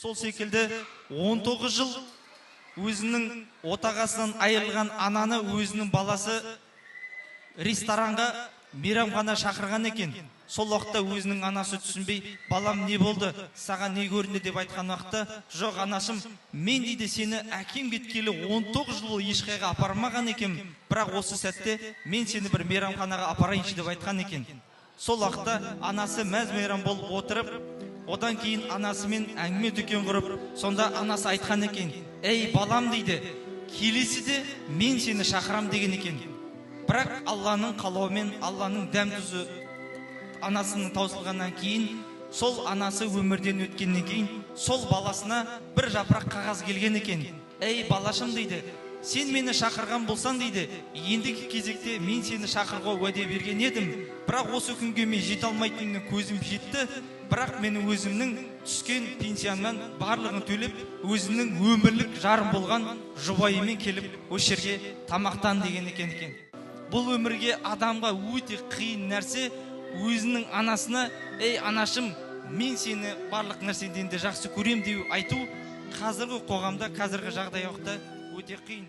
сол секілді 19 жыл өзінің отағасынан айырылған ананы өзінің баласы ресторанға мейрамхана шақырған екен. Сол уақытта өзінің анасы түсінбей, балам не болды, саған не көрінді деп айтқан уақытта, жоқ анашым, мен дейді сені әкем кеткелі 19 жыл ешқайға апармаған екен, бірақ осы сәтте мен сені бір мейрамханаға апарайыншы деп айтқан екен. Сол уақытта анасы мәз-мейрам болып отырып, одан кейін анасымен әңгіме дүкен құрып, сонда анасы айтқан екен, ей балам дейді, келесіде мен сені шақырам деген екен. Бірақ Алланың қалауымен, Алланың дәм тұзы анасының таусылғаннан кейін, сол анасы өмірден өткеннен кейін, сол баласына бір жапырақ қағаз келген екен. Ей балашым дейді, сен мені шақырған болсан дейді, ендігі кезекте мен сені шақыруға уәде берген едім, бірақ осы күнге мен жете алмайтынымның көзім жетті, бірақ мені өзімнің түскен пенсиямнан барлығын төлеп, өзімнің өмірлік жарым болған жұбайымен келіп, осы жерге тамақтан деген екен. Бұл өмірге адамға өте қиын нәрсе, өзінің анасына, ей анашым, мен сені барлық нәрседен де жақсы көрем деп айту қазіргі қоғамда, қазіргі жағдайда өте қиын.